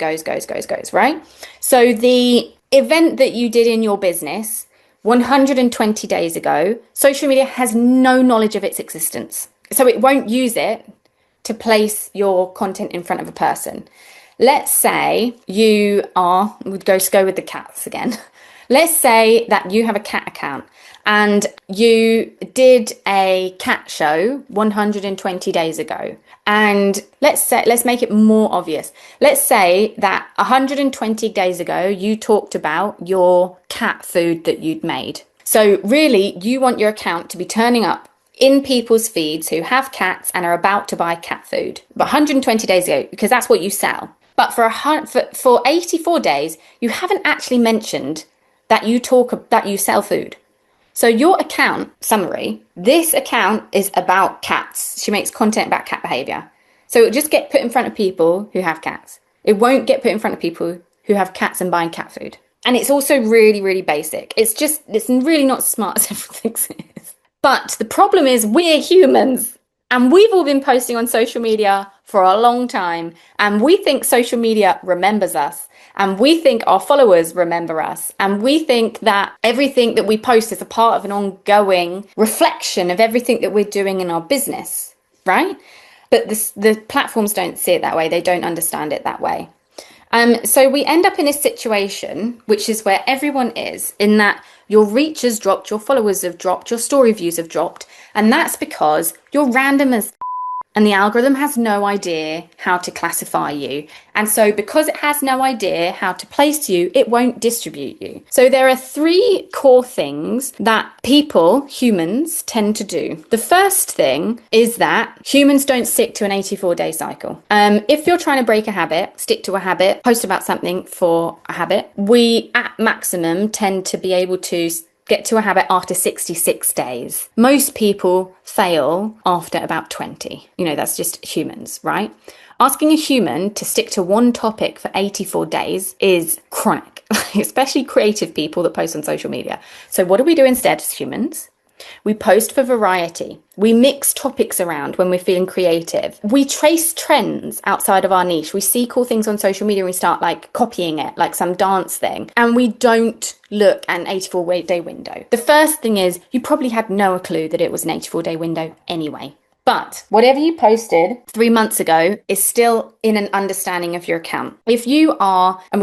right? So the event that you did in your business 120 days ago, social media has no knowledge of its existence. So it won't use it to place your content in front of a person. Let's say you are, we'd go with the cats again. Let's say that you have a cat account and you did a cat show 120 days ago. And let's make it more obvious. Let's say that 120 days ago, you talked about your cat food that you'd made. So really, you want your account to be turning up in people's feeds who have cats and are about to buy cat food. But 120 days ago, because that's what you sell. But for 84 days, you haven't actually mentioned that you sell food. So your account summary, this account is about cats. She makes content about cat behavior. So it'll just get put in front of people who have cats. It won't get put in front of people who have cats and buying cat food. And it's also really, really basic. It's really not as smart as everyone thinks it is. But the problem is we're humans. And we've all been posting on social media for a long time. And we think social media remembers us. And we think our followers remember us. And we think that everything that we post is a part of an ongoing reflection of everything that we're doing in our business, right? But the platforms don't see it that way. They don't understand it that way. So we end up in a situation, which is where everyone is, in that your reach has dropped, your followers have dropped, your story views have dropped. And that's because you're random as and the algorithm has no idea how to classify you. And so because it has no idea how to place you, it won't distribute you. So there are three core things that people, humans, tend to do. The first thing is that humans don't stick to an 84-day cycle. If you're trying to break a habit, stick to a habit, post about something for a habit, we at maximum tend to be able to get to a habit after 66 days. Most people fail after about 20. That's just humans, right? Asking a human to stick to one topic for 84 days is chronic, especially creative people that post on social media. So what do we do instead as humans? We post for variety. We mix topics around when we're feeling creative. We trace trends outside of our niche. We see cool things on social media and we start copying it, like some dance thing. And we don't look at an 84-day window. The first thing is you probably had no clue that it was an 84-day window anyway. But whatever you posted 3 months ago is still in an understanding of your account. If you are, and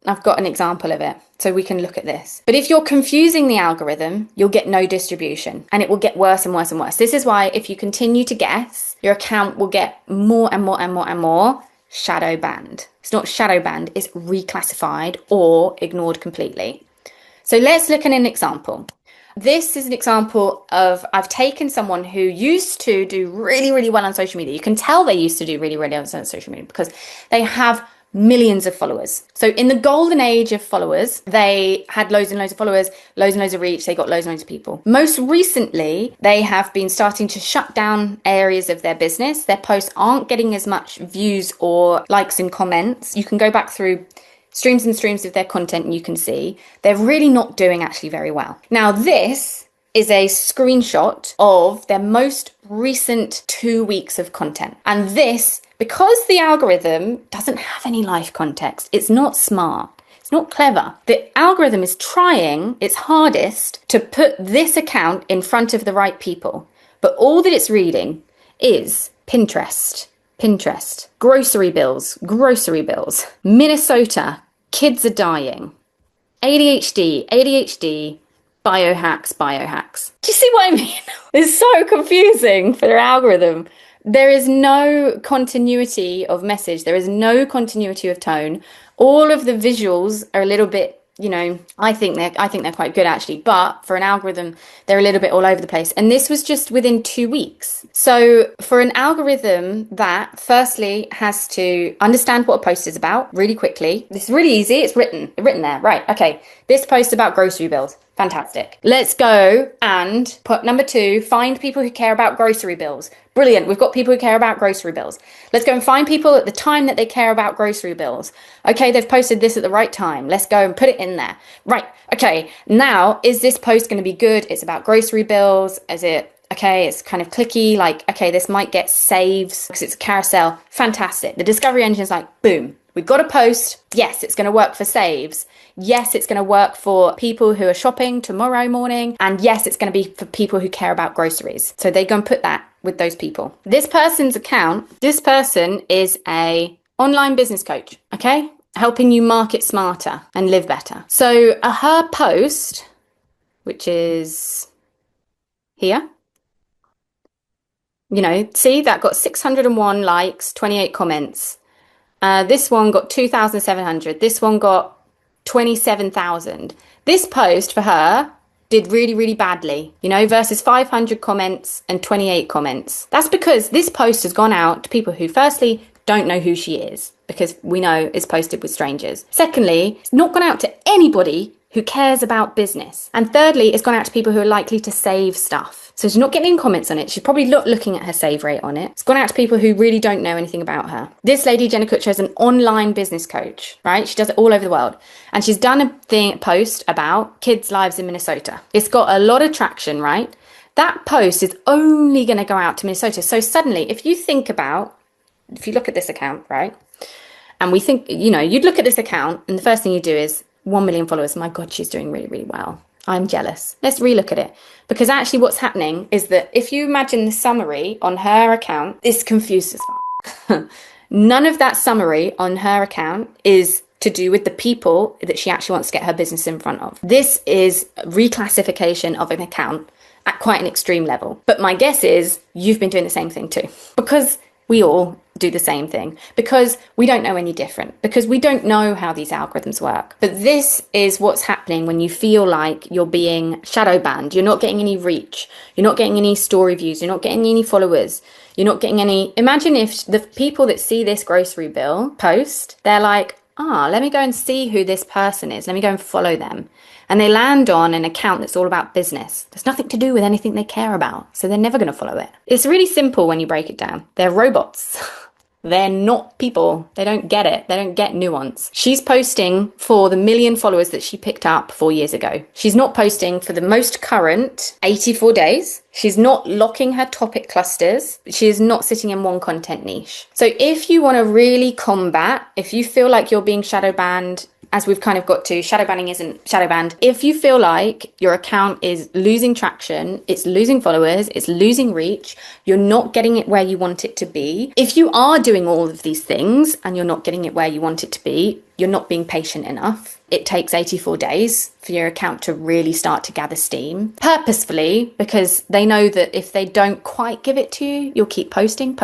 I've got an example of it, so we can look at this. But if you're confusing the algorithm, you'll get no distribution and it will get worse and worse and worse. This is why if you continue to guess, your account will get more and more and more and more shadow banned. It's not shadow banned, it's reclassified or ignored completely. So let's look at an example. This is an example of, I've taken someone who used to do really, really well on social media. You can tell they used to do really, really well on social media because they have millions of followers. So in the golden age of followers, they had loads and loads of followers, loads and loads of reach. They got loads and loads of people. Most recently, they have been starting to shut down areas of their business. Their posts aren't getting as much views or likes and comments. You can go back through streams and streams of their content and you can see they're really not doing actually very well. Now, this is a screenshot of their most recent 2 weeks of content. And this, because the algorithm doesn't have any life context, it's not smart, it's not clever. The algorithm is trying its hardest to put this account in front of the right people. But all that it's reading is Pinterest, grocery bills, Minnesota, kids are dying, ADHD, biohacks. Do you see what I mean? It's so confusing for their algorithm. There is no continuity of message. There is no continuity of tone. All of the visuals are a little bit, I think they're quite good actually, but for an algorithm, they're a little bit all over the place. And this was just within 2 weeks. So for an algorithm that firstly has to understand what a post is about really quickly. This is really easy. It's written there. Right. Okay. This post about grocery bills. Fantastic. Let's go and put number 2, find people who care about grocery bills. Brilliant. We've got people who care about grocery bills. Let's go and find people at the time that they care about grocery bills. Okay, they've posted this at the right time. Let's go and put it in there. Right. Okay. Now, is this post going to be good? It's about grocery bills. Is it okay? It's kind of clicky. Like, okay, this might get saves because it's a carousel. Fantastic. The discovery engine is like, boom. We've got a post. Yes, it's going to work for saves. Yes, it's going to work for people who are shopping tomorrow morning. And yes, it's going to be for people who care about groceries. So they go and put that with those people. This person's account, this person is a online business coach, okay? Helping you market smarter and live better. So her post, which is here, see that got 601 likes, 28 comments. This one got 2,700. This one got 27,000. This post for her did really, really badly, versus 500 comments and 28 comments. That's because this post has gone out to people who firstly don't know who she is, because we know it's posted with strangers. Secondly, it's not gone out to anybody who cares about business. And thirdly, it's gone out to people who are likely to save stuff. So she's not getting any comments on it. She's probably not looking at her save rate on it. It's gone out to people who really don't know anything about her. This lady, Jenna Kutcher, is an online business coach, right? She does it all over the world. And she's done a post about kids' lives in Minnesota. It's got a lot of traction, right? That post is only going to go out to Minnesota. So suddenly, if you look at this account, right? And we think, you'd look at this account and the first thing you do is 1 million followers. My God, she's doing really, really well. I'm jealous. Let's relook at it. Because actually what's happening is that if you imagine the summary on her account, it's confused as fuck. None of that summary on her account is to do with the people that she actually wants to get her business in front of. This is a reclassification of an account at quite an extreme level. But my guess is you've been doing the same thing too. Because we all do the same thing, because we don't know any different, because we don't know how these algorithms work. But this is what's happening when you feel like you're being shadow banned. You're not getting any reach. You're not getting any story views. You're not getting any followers. You're not getting any. Imagine if the people that see this grocery bill post, they're like, let me go and see who this person is. Let me go and follow them. And they land on an account that's all about business. There's nothing to do with anything they care about. So they're never going to follow it. It's really simple when you break it down. They're robots. They're not people. They don't get it. They don't get nuance. She's posting for the 1 million followers that she picked up 4 years ago. She's not posting for the most current 84 days. She's not locking her topic clusters. She is not sitting in one content niche. So if you want to really combat, if you feel like you're being shadow banned, as we've kind of got to, shadow banning isn't shadow banned. If you feel like your account is losing traction, it's losing followers, it's losing reach, you're not getting it where you want it to be. If you are doing all of these things and you're not getting it where you want it to be, you're not being patient enough. It takes 84 days for your account to really start to gather steam, purposefully, because they know that if they don't quite give it to you, you'll keep posting,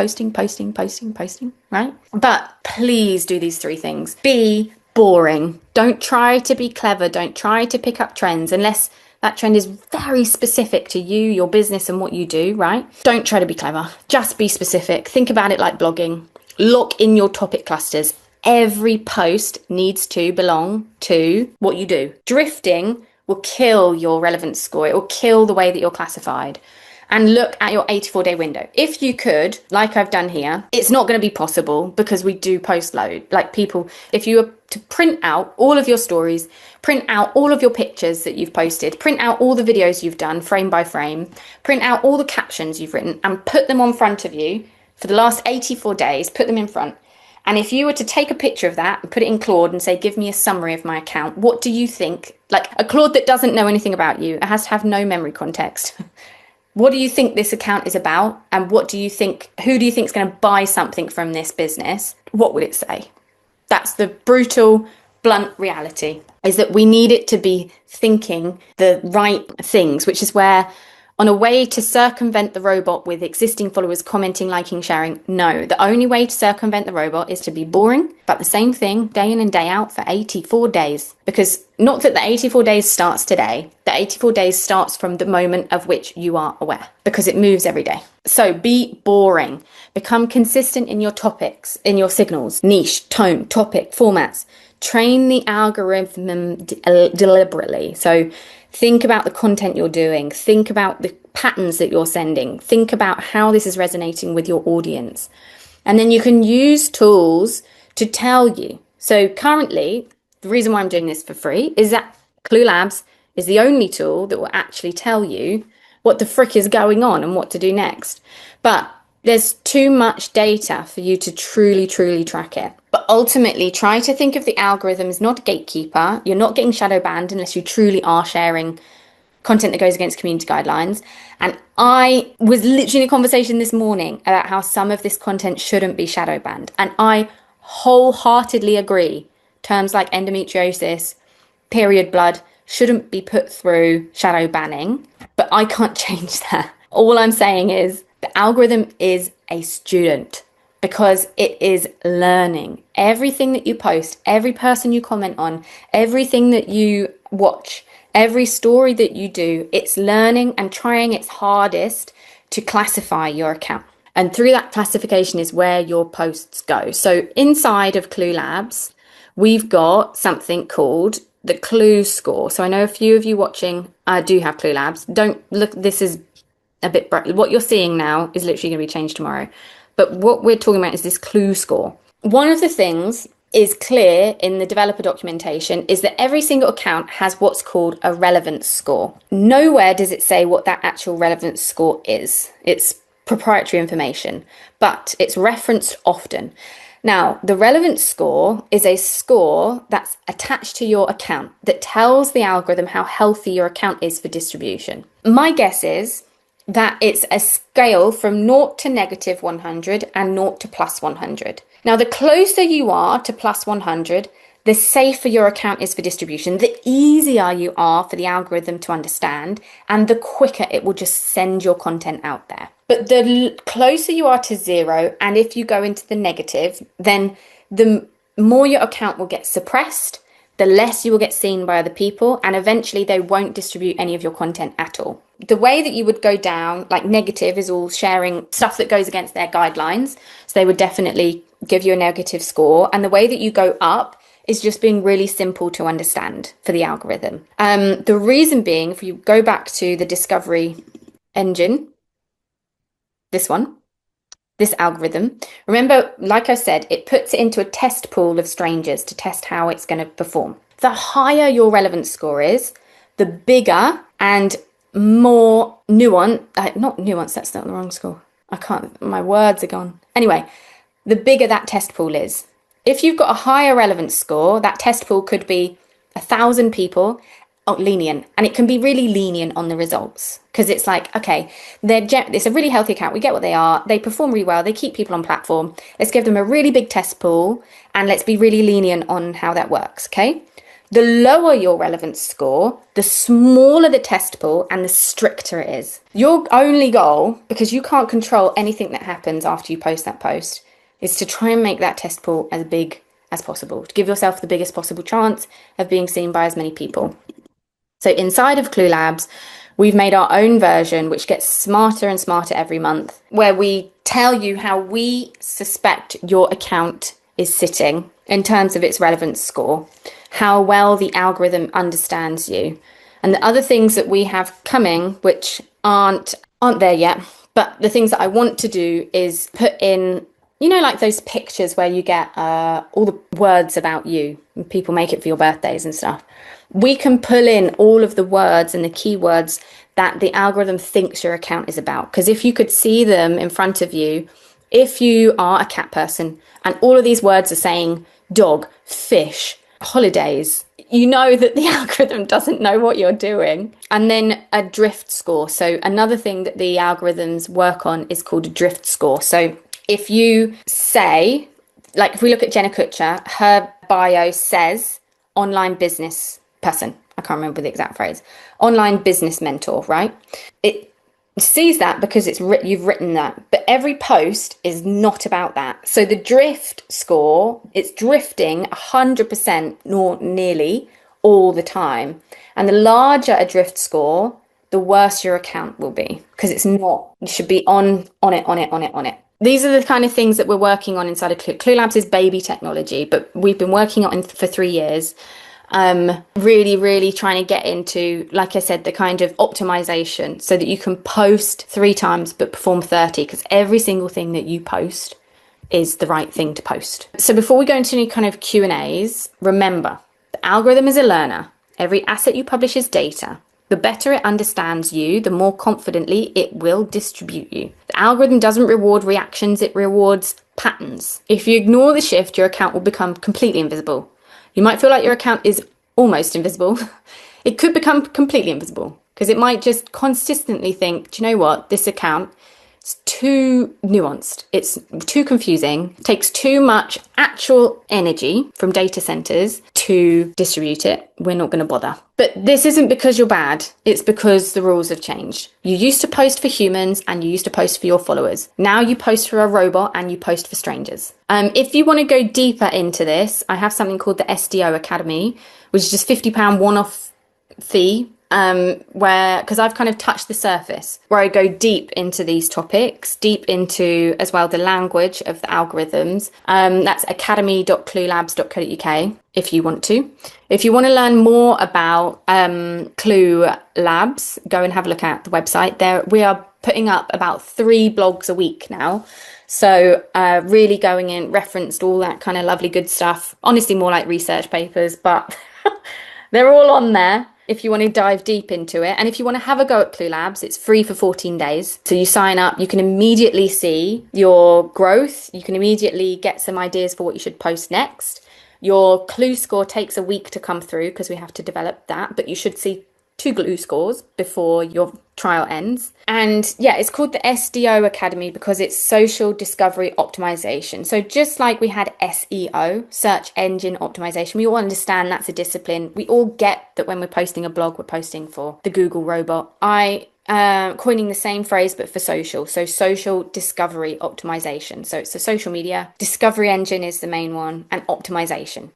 right? But please do these 3 things. Be boring. Don't try to be clever. Don't try to pick up trends unless that trend is very specific to you, your business, and what you do, right? Don't try to be clever. Just be specific. Think about it like blogging. Lock in your topic clusters. Every post needs to belong to what you do. Drifting will kill your relevance score. It will kill the way that you're classified. And look at your 84-day window. If you could, like I've done here, it's not going to be possible because we do post load. Like people, if you were to print out all of your stories, print out all of your pictures that you've posted, print out all the videos you've done frame by frame, print out all the captions you've written and put them on front of you for the last 84 days, put them in front. And if you were to take a picture of that and put it in Claude and say, give me a summary of my account, what do you think? Like a Claude that doesn't know anything about you, it has to have no memory context. What do you think this account is about? And who do you think is going to buy something from this business? What would it say? That's the brutal, blunt reality, is that we need it to be thinking the right things, which is where on a way to circumvent the robot with existing followers commenting, liking, sharing. No, the only way to circumvent the robot is to be boring, but the same thing day in and day out for 84 days. Because not that the 84 days starts today, the 84 days starts from the moment of which you are aware, because it moves every day. So be boring, become consistent in your topics, in your signals, niche, tone, topic, formats. Train the algorithm deliberately. So think about the content you're doing. Think about the patterns that you're sending. Think about how this is resonating with your audience. And then you can use tools to tell you. So currently, the reason why I'm doing this for free is that Clue Labs is the only tool that will actually tell you what the frick is going on and what to do next. But there's too much data for you to truly track it. But ultimately, try to think of the algorithm as not a gatekeeper. You're not getting shadow banned unless you truly are sharing content that goes against community guidelines. And I was literally in a conversation this morning about how some of this content shouldn't be shadow banned. And I wholeheartedly agree. Terms like endometriosis, period blood shouldn't be put through shadow banning, but I can't change that. All I'm saying is the algorithm is a student because it is learning. Everything that you post, every person you comment on, everything that you watch, every story that you do, it's learning and trying its hardest to classify your account. And through that classification is where your posts go. So inside of Clue Labs, we've got something called the Clue Score. So I know a few of you watching do have Clue Labs. Don't look, this is a bit bright. What you're seeing now is literally going to be changed tomorrow. But what we're talking about is this Clue Score. One of the things is clear in the developer documentation is that every single account has what's called a relevance score. Nowhere does it say what that actual relevance score is. It's proprietary information, but it's referenced often. Now, the relevance score is a score that's attached to your account that tells the algorithm how healthy your account is for distribution. My guess is that it's a scale from 0 to negative 100 and 0 to plus 100. Now, the closer you are to plus 100, the safer your account is for distribution, the easier you are for the algorithm to understand, and the quicker it will just send your content out there. But the closer you are to 0, and if you go into the negative, then the more your account will get suppressed, the less you will get seen by other people, and eventually they won't distribute any of your content at all. The way that you would go down, like negative, is all sharing stuff that goes against their guidelines. So they would definitely give you a negative score. And the way that you go up is just being really simple to understand for the algorithm. The reason being, if you go back to the discovery engine, this one, this algorithm, remember, like I said, it puts it into a test pool of strangers to test how it's going to perform. The higher your relevance score is, the bigger and more not nuanced, that's not the wrong score. My words are gone. Anyway, the bigger that test pool is. If you've got a higher relevance score, that test pool could be 1,000 people, lenient, and it can be really lenient on the results because it's like, okay, it's a really healthy account. We get what they are. They perform really well. They keep people on platform. Let's give them a really big test pool and let's be really lenient on how that works. Okay. The lower your relevance score, the smaller the test pool and the stricter it is. Your only goal, because you can't control anything that happens after you post that post, is to try and make that test pool as big as possible, to give yourself the biggest possible chance of being seen by as many people. So inside of Clue Labs, we've made our own version, which gets smarter and smarter every month, where we tell you how we suspect your account is sitting in terms of its relevance score, how well the algorithm understands you. And the other things that we have coming, which aren't there yet, but the things that I want to do is put in, like those pictures where you get all the words about you, and people make it for your birthdays and stuff. We can pull in all of the words and the keywords that the algorithm thinks your account is about. Because if you could see them in front of you, if you are a cat person and all of these words are saying dog, fish, holidays, you know that the algorithm doesn't know what you're doing. And then a drift score. So another thing that the algorithms work on is called a drift score. So if you say, like if we look at Jenna Kutcher, her bio says online business person. I can't remember the exact phrase. Online business mentor, right? It sees that because you've written that, but every post is not about that. So the drift score, it's drifting 100% nor nearly all the time. And the larger a drift score, the worse your account will be because it's not. You should be on it. These are the kind of things that we're working on inside of Clue. Clue Labs is baby technology, but we've been working on it for 3 years. Really trying to get into, like I said, the kind of optimization so that you can post 3 times but perform 30, because every single thing that you post is the right thing to post. So before we go into any kind of Q&As, remember, the algorithm is a learner. Every asset you publish is data. The better it understands you, the more confidently it will distribute you. The algorithm doesn't reward reactions, it rewards patterns. If you ignore the shift, your account will become completely invisible. You might feel like your account is almost invisible. It could become completely invisible because it might just consistently think, do you know what? This account is too nuanced. It's too confusing. It takes too much actual energy from data centers to distribute it. We're not going to bother. But this isn't because you're bad. It's because the rules have changed. You used to post for humans and you used to post for your followers. Now you post for a robot and you post for strangers. If you want to go deeper into this, I have something called the SDO Academy, which is just £50 one-off fee, because I've kind of touched the surface, where I go deep into these topics, deep into as well the language of the algorithms. That's academy.cluelabs.co.uk if you want to. If you want to learn more about Clue Labs, go and have a look at the website. There we are putting up about 3 blogs a week now. So really going in, referenced all that kind of lovely good stuff. Honestly, more like research papers, but they're all on there if you want to dive deep into it. And if you want to have a go at Clue Labs, it's free for 14 days. So you sign up, you can immediately see your growth. You can immediately get some ideas for what you should post next. Your Clue score takes a week to come through because we have to develop that, but you should see 2 Clue scores before your trial ends. And yeah, it's called the SDO Academy because it's social discovery optimization. So just like we had SEO, search engine optimization, we all understand that's a discipline. We all get that when we're posting a blog, we're posting for the Google robot. Coining the same phrase but for social. So social discovery optimization. So it's the social media discovery engine is the main one, and optimization.